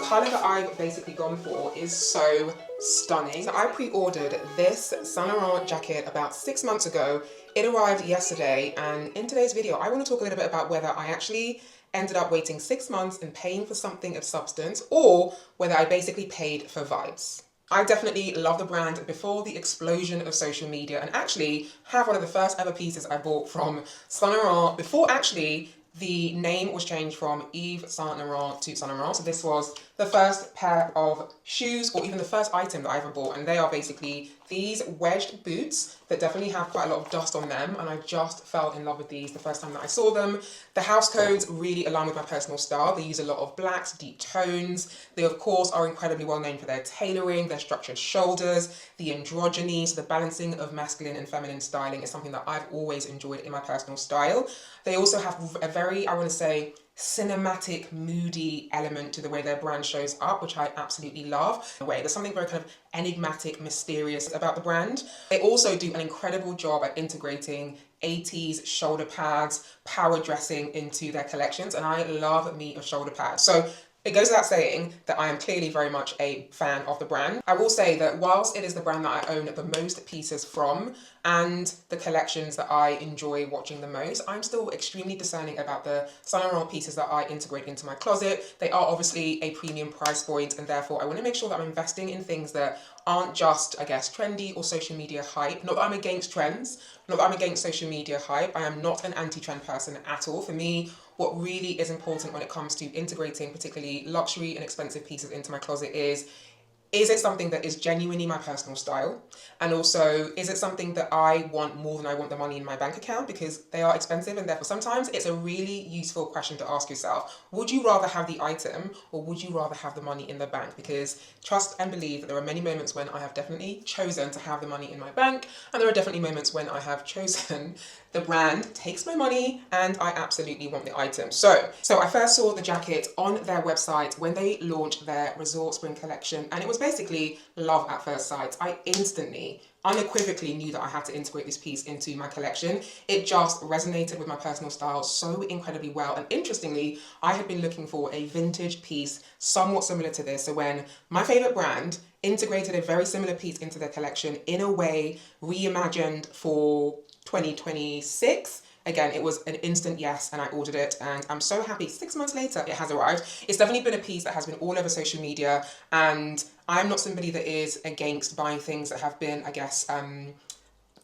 colour that I've basically gone for is so stunning. So I pre-ordered this Saint Laurent jacket about 6 months ago. It arrived yesterday, and in today's video I want to talk a little bit about whether I actually ended up waiting 6 months and paying for something of substance, or whether I basically paid for vibes. I definitely love the brand before the explosion of social media, and actually have one of the first ever pieces I bought from Saint Laurent before actually the name was changed from Yves Saint Laurent to Saint Laurent. So this was the first pair of shoes, or even the first item that I ever bought, and they are basically these wedged boots that definitely have quite a lot of dust on them, and I just fell in love with these the first time that I saw them. The house codes really align with my personal style. They use a lot of blacks, deep tones. They of course are incredibly well known for their tailoring, their structured shoulders, the androgyny, so the balancing of masculine and feminine styling is something that I've always enjoyed in my personal style. They also have a very, I want to say, cinematic, moody element to the way their brand shows up, which I absolutely love. There's something very kind of enigmatic, mysterious about the brand. They also do an incredible job at integrating 80s shoulder pads, power dressing into their collections, and I love me a shoulder pad. So it goes without saying that I am clearly very much a fan of the brand. I will say that whilst it is the brand that I own the most pieces from and the collections that I enjoy watching the most, I'm still extremely discerning about the Saint Laurent pieces that I integrate into my closet. They are obviously a premium price point, and therefore I want to make sure that I'm investing in things that aren't just, I guess, trendy or social media hype. Not that I'm against trends, not that I'm against social media hype. I am not an anti-trend person at all. For me, what really is important when it comes to integrating particularly luxury and expensive pieces into my closet is it something that is genuinely my personal style? And also, is it something that I want more than I want the money in my bank account? Because they are expensive, and therefore sometimes it's a really useful question to ask yourself. Would you rather have the item, or would you rather have the money in the bank? Because trust and believe that there are many moments when I have definitely chosen to have the money in my bank, and there are definitely moments when I have chosen the brand takes my money and I absolutely want the item. So I first saw the jacket on their website when they launched their Resort Spring collection, and it was basically love at first sight. I instantly, unequivocally knew that I had to integrate this piece into my collection. It just resonated with my personal style so incredibly well. And interestingly, I had been looking for a vintage piece somewhat similar to this. So when my favorite brand integrated a very similar piece into their collection in a way reimagined for 2026, again, it was an instant yes, and I ordered it, and I'm so happy 6 months later it has arrived. It's definitely been a piece that has been all over social media, and I'm not somebody that is against buying things that have been, I guess,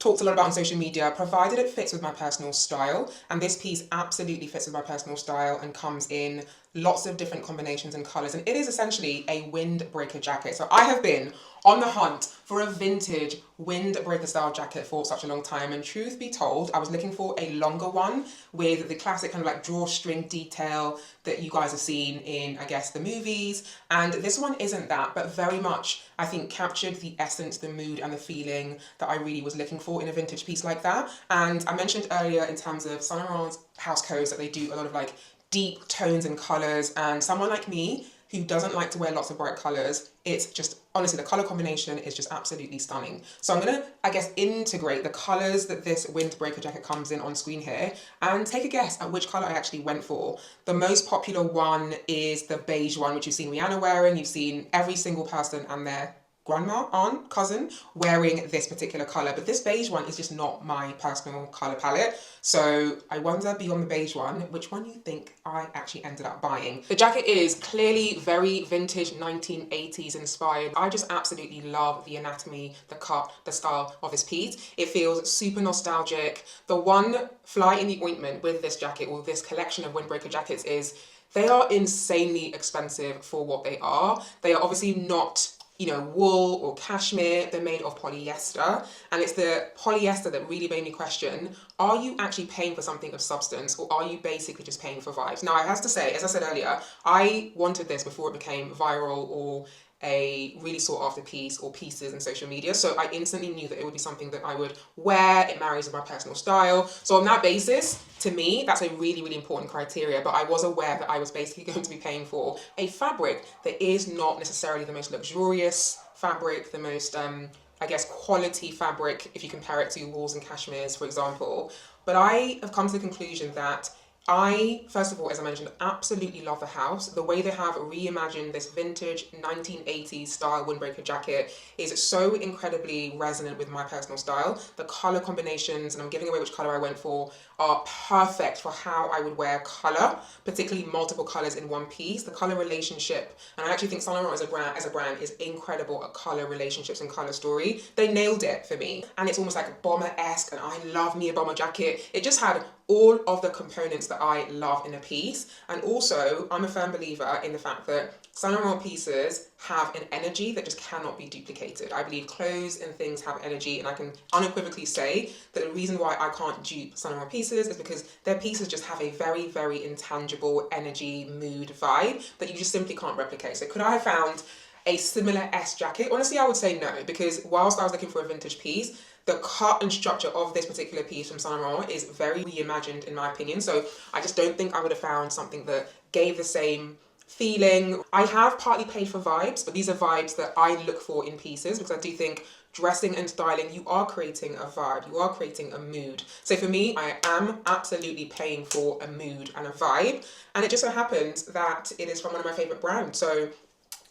talked a lot about on social media, provided it fits with my personal style. And this piece absolutely fits with my personal style and comes in lots of different combinations and colours, and it is essentially a windbreaker jacket. So I have been on the hunt for a vintage windbreaker style jacket for such a long time, and truth be told, I was looking for a longer one with the classic kind of like drawstring detail that you guys have seen in, I guess, the movies, and this one isn't that, but very much I think captured the essence, the mood and the feeling that I really was looking for in a vintage piece like that. And I mentioned earlier in terms of Saint Laurent's house codes that they do a lot of like deep tones and colours, and someone like me who doesn't like to wear lots of bright colours, it's just, honestly, the colour combination is just absolutely stunning. So I'm going to, I guess, integrate the colours that this windbreaker jacket comes in on screen here, and take a guess at which colour I actually went for. The most popular one is the beige one, which you've seen Rihanna wearing. You've seen every single person and their grandma, aunt, cousin wearing this particular colour, but this beige one is just not my personal colour palette. So I wonder, beyond the beige one, which one you think I actually ended up buying. The jacket is clearly very vintage 1980s inspired. I just absolutely love the anatomy, the cut, the style of this piece. It feels super nostalgic. The one fly in the ointment with this jacket, or this collection of windbreaker jackets, is they are insanely expensive for what they are. They are obviously not, you know, wool or cashmere. They're made of polyester, and it's the polyester that really made me question, are you actually paying for something of substance, or are you basically just paying for vibes? Now, I have to say, as I said earlier, I wanted this before it became viral or a really sought after piece or pieces in social media. So I instantly knew that it would be something that I would wear. It marries with my personal style. So on that basis, to me, that's a really, really important criteria. But I was aware that I was basically going to be paying for a fabric that is not necessarily the most luxurious fabric, the most, I guess, quality fabric if you compare it to wools and cashmeres, for example. But I have come to the conclusion that I, first of all, as I mentioned, absolutely love the house. The way they have reimagined this vintage 1980s style windbreaker jacket is so incredibly resonant with my personal style. The color combinations, and I'm giving away which color I went for, are perfect for how I would wear color, particularly multiple colors in one piece. The color relationship, and I actually think Saint Laurent as a brand is incredible at color relationships and color story. They nailed it for me. And it's almost like bomber-esque, and I love me a bomber jacket. It just had all of the components that I love in a piece. And also, I'm a firm believer in the fact that Saint Laurent pieces have an energy that just cannot be duplicated. I believe clothes and things have energy, and I can unequivocally say that the reason why I can't dupe Saint Laurent pieces is because their pieces just have a very, very intangible energy, mood, vibe that you just simply can't replicate. So could I have found a similar S jacket? Honestly, I would say no, because whilst I was looking for a vintage piece, the cut and structure of this particular piece from Saint Laurent is very reimagined in my opinion. So I just don't think I would have found something that gave the same feeling. I have partly paid for vibes, but these are vibes that I look for in pieces, because I do think dressing and styling, you are creating a vibe, you are creating a mood. So for me, I am absolutely paying for a mood and a vibe. And it just so happens that it is from one of my favorite brands. So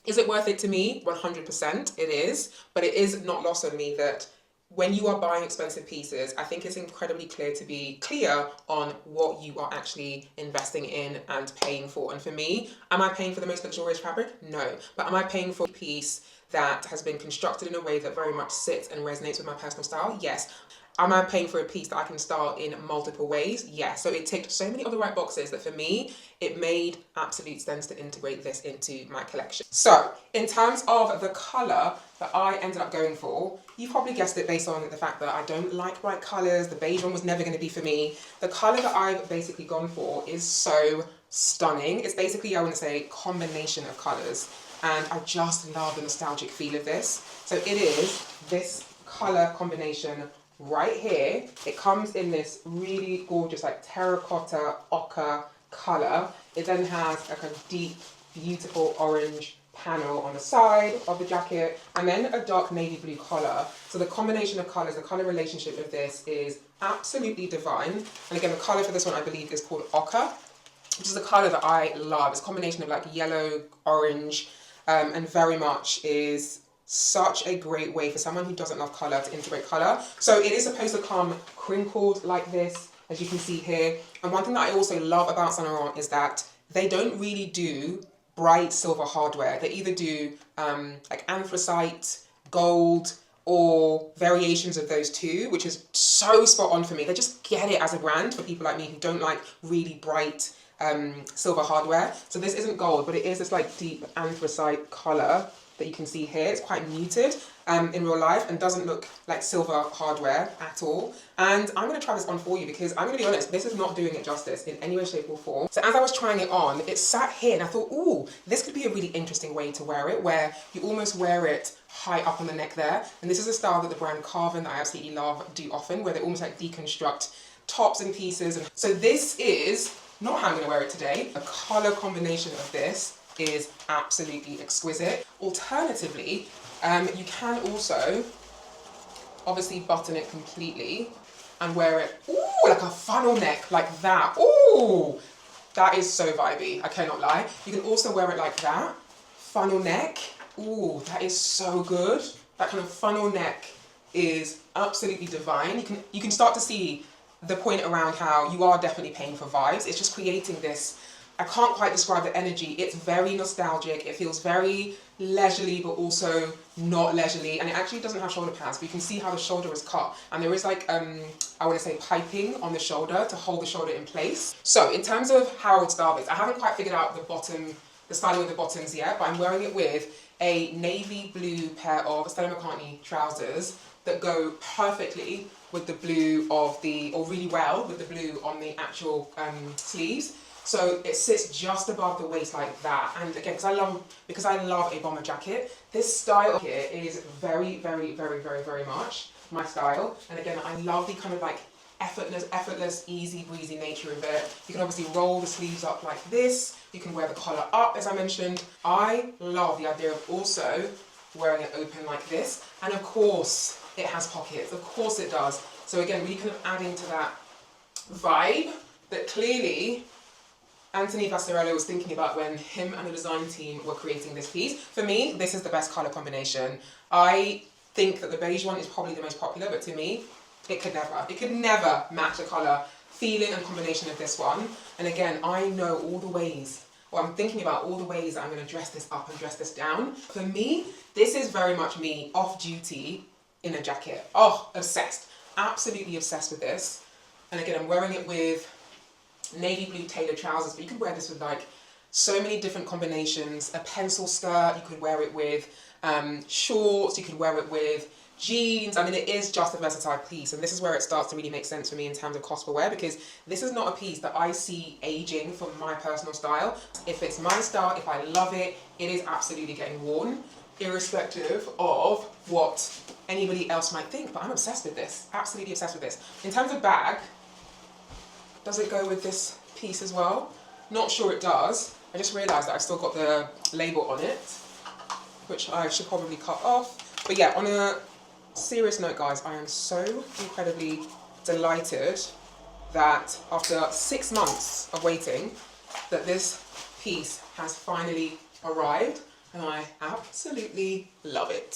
is it worth it to me? 100% it is, but it is not lost on me that when you are buying expensive pieces, I think it's incredibly clear to be clear on what you are actually investing in and paying for. And for me, am I paying for the most luxurious fabric? No. But am I paying for a piece that has been constructed in a way that very much sits and resonates with my personal style? Yes. Am I paying for a piece that I can style in multiple ways? Yes. So it ticked so many other right boxes that for me, it made absolute sense to integrate this into my collection. So in terms of the colour that I ended up going for, you probably guessed it based on the fact that I don't like bright colours. The beige one was never going to be for me. The colour that I've basically gone for is so stunning. It's basically, I want to say, a combination of colours. And I just love the nostalgic feel of this. So it is this colour combination right here. It comes in this really gorgeous like terracotta ochre colour. It then has like a deep, beautiful orange panel on the side of the jacket, and then a dark navy blue collar. So the combination of colours, the colour relationship of this is absolutely divine. And again, the colour for this one I believe is called ochre, which is a colour that I love. It's a combination of like yellow, orange, and very much is such a great way for someone who doesn't love colour to integrate colour. So it is supposed to come crinkled like this, as you can see here. And one thing that I also love about Saint Laurent is that they don't really do bright silver hardware. They either do like anthracite, gold, or variations of those two, which is so spot on for me. They just get it as a brand for people like me who don't like really bright silver hardware. So this isn't gold, but it is this like deep anthracite colour that you can see here. It's quite muted in real life and doesn't look like silver hardware at all. And I'm going to try this on for you because I'm going to be honest, this is not doing it justice in any way, shape or form. So as I was trying it on, it sat here and I thought, ooh, this could be a really interesting way to wear it, where you almost wear it high up on the neck there. And this is a style that the brand Carven, that I absolutely love, do often, where they almost like deconstruct tops and pieces. And so this is not how I'm going to wear it today. A colour combination of this is absolutely exquisite. Alternatively, you can also obviously button it completely and wear it, ooh, like a funnel neck, like that. Ooh, that is so vibey, I cannot lie. You can also wear it like that, funnel neck. Ooh, that is so good. That kind of funnel neck is absolutely divine. You can start to see the point around how you are definitely paying for vibes. It's just creating this, I can't quite describe the energy. It's very nostalgic. It feels very leisurely, but also not leisurely. And it actually doesn't have shoulder pads, but you can see how the shoulder is cut. And there is like, I want to say piping on the shoulder to hold the shoulder in place. So in terms of how I would style this, I haven't quite figured out the styling of the bottoms yet, but I'm wearing it with a navy blue pair of Stella McCartney trousers that go perfectly with the blue of the, or really well with the blue on the actual sleeves. So it sits just above the waist like that. And again, because I love a bomber jacket, this style here is very, very, very, very, very much my style. And again, I love the kind of like effortless, easy breezy nature of it. You can obviously roll the sleeves up like this. You can wear the collar up, as I mentioned. I love the idea of also wearing it open like this. And of course, it has pockets. Of course it does. So again, really kind of adding to that vibe that clearly Anthony Passarello was thinking about when him and the design team were creating this piece. For me, this is the best colour combination. I think that the beige one is probably the most popular, but to me, it could never match the colour, feeling and combination of this one. And again, I know all the ways, or I'm thinking about all the ways that I'm going to dress this up and dress this down. For me, this is very much me off duty in a jacket. Oh, obsessed. Absolutely obsessed with this. And again, I'm wearing it with navy blue tailored trousers, but you could wear this with like so many different combinations. A pencil skirt, you could wear it with shorts, you could wear it with jeans. I mean, it is just a versatile piece, and this is where it starts to really make sense for me in terms of cost per wear, because this is not a piece that I see aging for my personal style. If it's my style, if I love it, it is absolutely getting worn, irrespective of what anybody else might think. But I'm obsessed with this, absolutely obsessed with this. In terms of bag, does it go with this piece as well? Not sure it does. I just realised that I've still got the label on it, which I should probably cut off. But yeah, on a serious note, guys, I am so incredibly delighted that after 6 months of waiting, that this piece has finally arrived, and I absolutely love it.